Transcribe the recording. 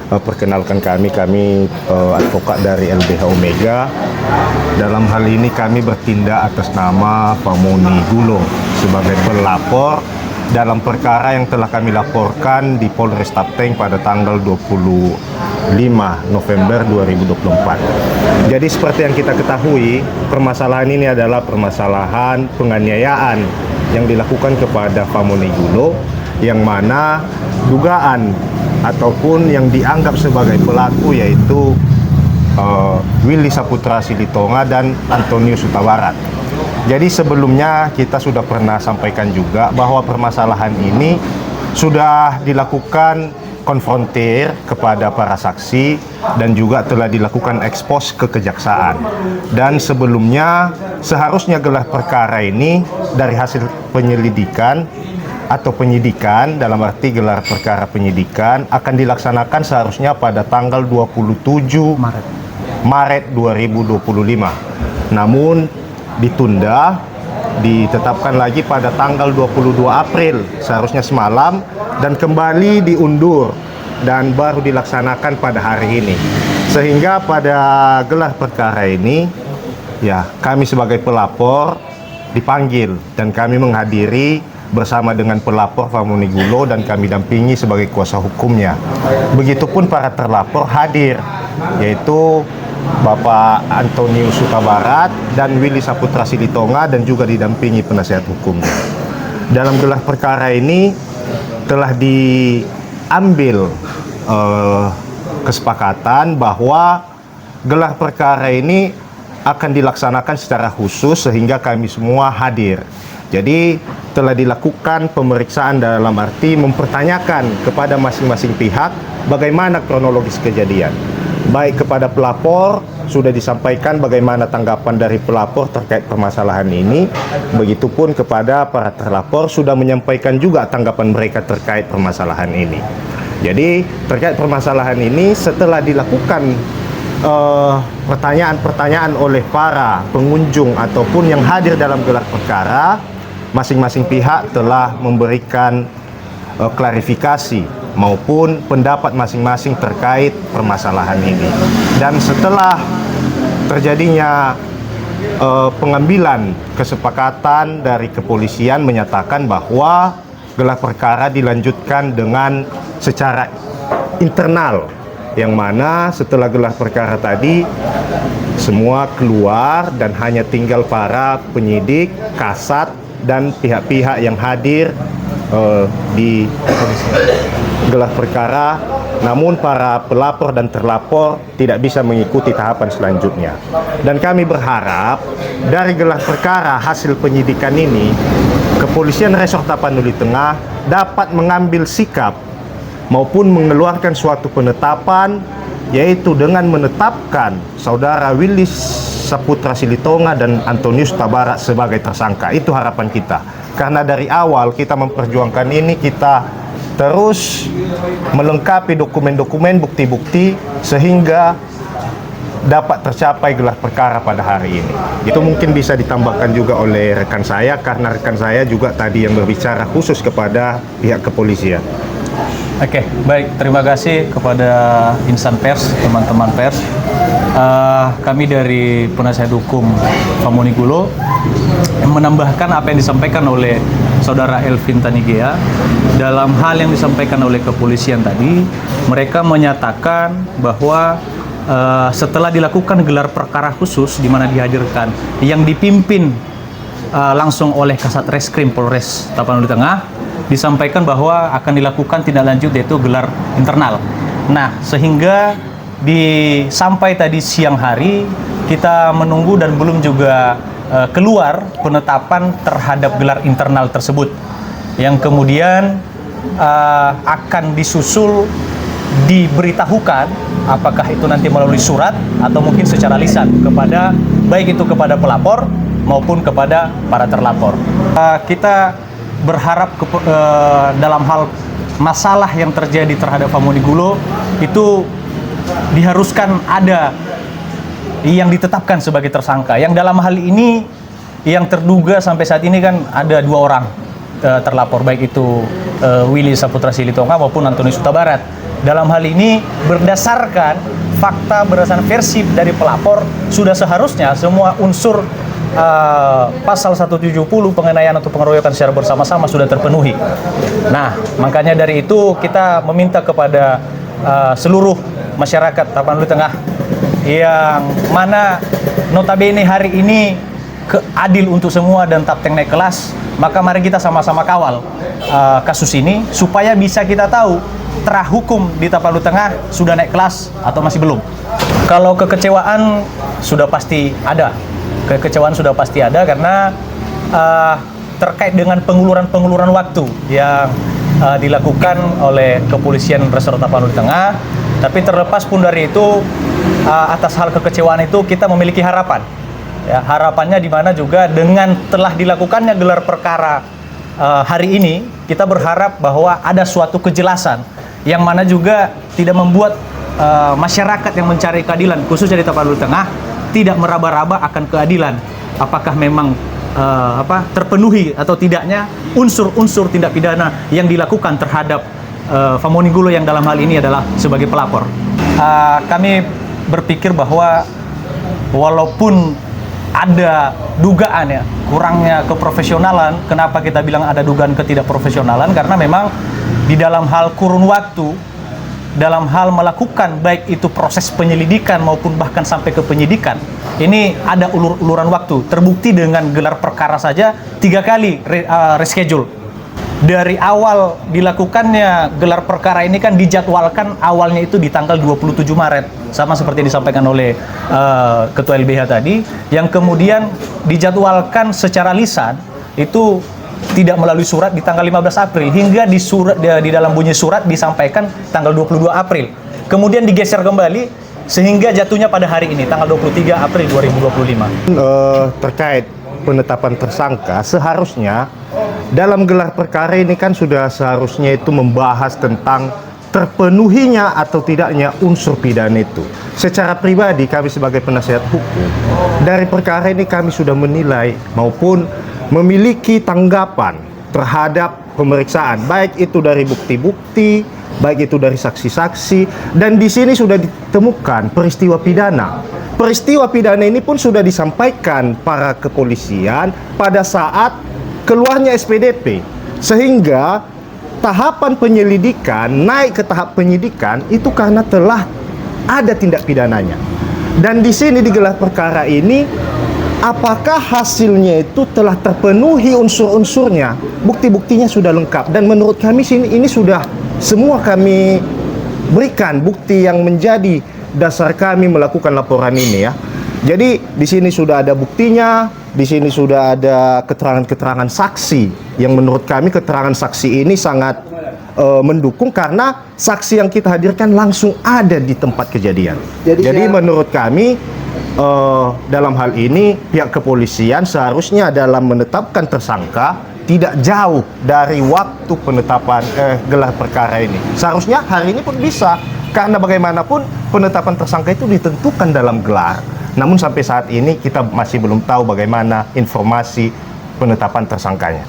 Perkenalkan kami advokat dari LBH Omega. Dalam hal ini kami bertindak atas nama Famoni Gulo sebagai pelapor dalam perkara yang telah kami laporkan di Polres Tapteng pada tanggal 25 November 2024. Jadi seperti yang kita ketahui, permasalahan ini adalah permasalahan penganiayaan yang dilakukan kepada Famoni Gulo, yang mana dugaan ataupun yang dianggap sebagai pelaku yaitu Willy Saputra Silitonga dan Antonius Huta Barat. Jadi sebelumnya kita sudah pernah sampaikan juga bahwa permasalahan ini sudah dilakukan konfrontir kepada para saksi dan juga telah dilakukan ekspos ke kejaksaan. Dan sebelumnya seharusnya gelar perkara ini dari hasil penyelidikan atau penyidikan, dalam arti gelar perkara penyidikan, akan dilaksanakan seharusnya pada tanggal 27 Maret 2025. Namun ditunda, ditetapkan lagi pada tanggal 22 April, seharusnya semalam, dan kembali diundur dan baru dilaksanakan pada hari ini. Sehingga pada gelar perkara ini, ya, kami sebagai pelapor dipanggil dan kami menghadiri bersama dengan pelapor Famoni Gulo dan kami dampingi sebagai kuasa hukumnya. Begitupun para terlapor hadir, yaitu Bapak Antonius Huta Barat dan Willy Saputra Silitonga, dan juga didampingi penasihat hukumnya. Dalam gelar perkara ini telah diambil kesepakatan bahwa gelar perkara ini akan dilaksanakan secara khusus sehingga kami semua hadir. Jadi telah dilakukan pemeriksaan dalam arti mempertanyakan kepada masing-masing pihak bagaimana kronologis kejadian. Baik kepada pelapor sudah disampaikan bagaimana tanggapan dari pelapor terkait permasalahan ini. Begitupun kepada para terlapor sudah menyampaikan juga tanggapan mereka terkait permasalahan ini. Jadi terkait permasalahan ini setelah dilakukan pertanyaan-pertanyaan oleh para pengunjung ataupun yang hadir dalam gelar perkara, masing-masing pihak telah memberikan klarifikasi maupun pendapat masing-masing terkait permasalahan ini. Dan setelah terjadinya pengambilan kesepakatan dari kepolisian menyatakan bahwa gelar perkara dilanjutkan dengan secara internal, yang mana setelah gelar perkara tadi semua keluar dan hanya tinggal para penyidik, kasat, dan pihak-pihak yang hadir di gelar perkara. Namun para pelapor dan terlapor tidak bisa mengikuti tahapan selanjutnya. Dan kami berharap dari gelar perkara hasil penyidikan ini, Kepolisian Resort Tapanuli Tengah dapat mengambil sikap maupun mengeluarkan suatu penetapan, yaitu dengan menetapkan saudara Willy Saputra Silitonga dan Antonius Huta Barat sebagai tersangka. Itu harapan kita. Karena dari awal kita memperjuangkan ini, kita terus melengkapi dokumen-dokumen, bukti-bukti sehingga dapat tercapai gelar perkara pada hari ini. Itu mungkin bisa ditambahkan juga oleh rekan saya, karena rekan saya juga tadi yang berbicara khusus kepada pihak kepolisian. Oke, baik. Terima kasih kepada insan pers, teman-teman pers. Kami dari penasihat hukum Famoni Gulo menambahkan apa yang disampaikan oleh Saudara Elvin Tanigea. Dalam hal yang disampaikan oleh kepolisian tadi, mereka menyatakan bahwa setelah dilakukan gelar perkara khusus di mana dihadirkan yang dipimpin langsung oleh Kasat Reskrim Polres Tapanuli Tengah, disampaikan bahwa akan dilakukan tindak lanjut yaitu gelar internal. Nah, sehingga sampai tadi siang hari kita menunggu dan belum juga keluar penetapan terhadap gelar internal tersebut, yang kemudian akan disusul diberitahukan apakah itu nanti melalui surat atau mungkin secara lisan kepada baik itu kepada pelapor maupun kepada para terlapor. Kita berharap dalam hal masalah yang terjadi terhadap Famoni Gulo itu diharuskan ada yang ditetapkan sebagai tersangka. Yang dalam hal ini yang terduga sampai saat ini kan ada 2 orang terlapor, baik itu Willy Saputra Silitonga maupun Antonius Huta Barat. dalam hal ini berdasarkan fakta, berdasarkan versi dari pelapor, sudah seharusnya semua unsur pasal 170 penganiayaan atau pengeroyokan secara bersama-sama sudah terpenuhi. Nah, makanya dari itu kita meminta kepada seluruh masyarakat Tapanuli Tengah yang mana notabene hari ini adil untuk semua dan Tapteng naik kelas, maka mari kita sama-sama kawal kasus ini supaya bisa kita tahu terah hukum di Tapanuli Tengah sudah naik kelas atau masih belum. Kalau kekecewaan sudah pasti ada. Kekecewaan sudah pasti ada karena terkait dengan penguluran waktu yang dilakukan oleh Kepolisian Resort Tapanuli Tengah. Tapi terlepas pun dari itu, atas hal kekecewaan itu kita memiliki harapan. Ya, harapannya di mana juga dengan telah dilakukannya gelar perkara hari ini, kita berharap bahwa ada suatu kejelasan yang mana juga tidak membuat masyarakat yang mencari keadilan, khususnya di Tapanuli Tengah, tidak meraba-raba akan keadilan. Apakah memang terpenuhi atau tidaknya unsur-unsur tindak pidana yang dilakukan terhadap Famoni Gulo yang dalam hal ini adalah sebagai pelapor. Kami berpikir bahwa walaupun ada dugaan ya kurangnya keprofesionalan, kenapa kita bilang ada dugaan ketidakprofesionalan? Karena memang di dalam hal kurun waktu, dalam hal melakukan baik itu proses penyelidikan maupun bahkan sampai ke penyidikan, ini ada uluran waktu. Terbukti dengan gelar perkara saja 3 kali reschedule. Dari awal dilakukannya gelar perkara ini kan dijadwalkan awalnya itu di tanggal 27 Maret, sama seperti yang disampaikan oleh Ketua LBH tadi, yang kemudian dijadwalkan secara lisan itu tidak melalui surat di tanggal 15 April, hingga di dalam bunyi surat disampaikan tanggal 22 April. Kemudian digeser kembali sehingga jatuhnya pada hari ini tanggal 23 April 2025. Terkait penetapan tersangka, seharusnya dalam gelar perkara ini kan sudah seharusnya itu membahas tentang terpenuhinya atau tidaknya unsur pidana itu. Secara pribadi kami sebagai penasihat hukum, dari perkara ini kami sudah menilai maupun memiliki tanggapan terhadap pemeriksaan, baik itu dari bukti-bukti, baik itu dari saksi-saksi, dan di sini sudah ditemukan peristiwa pidana. Peristiwa pidana ini pun sudah disampaikan para kepolisian pada saat keluarnya SPDP, sehingga tahapan penyelidikan naik ke tahap penyidikan itu karena telah ada tindak pidananya. Dan di sini di gelar perkara ini, apakah hasilnya itu telah terpenuhi unsur-unsurnya? Bukti-buktinya sudah lengkap, dan menurut kami ini sudah semua kami berikan bukti yang menjadi dasar kami melakukan laporan ini ya. Jadi di sini sudah ada buktinya, di sini sudah ada keterangan-keterangan saksi yang menurut kami keterangan saksi ini sangat mendukung karena saksi yang kita hadirkan langsung ada di tempat kejadian. Jadi menurut kami dalam hal ini pihak kepolisian seharusnya dalam menetapkan tersangka tidak jauh dari waktu penetapan gelar perkara ini. Seharusnya hari ini pun bisa, karena bagaimanapun penetapan tersangka itu ditentukan dalam gelar. Namun sampai saat ini kita masih belum tahu bagaimana informasi penetapan tersangkanya.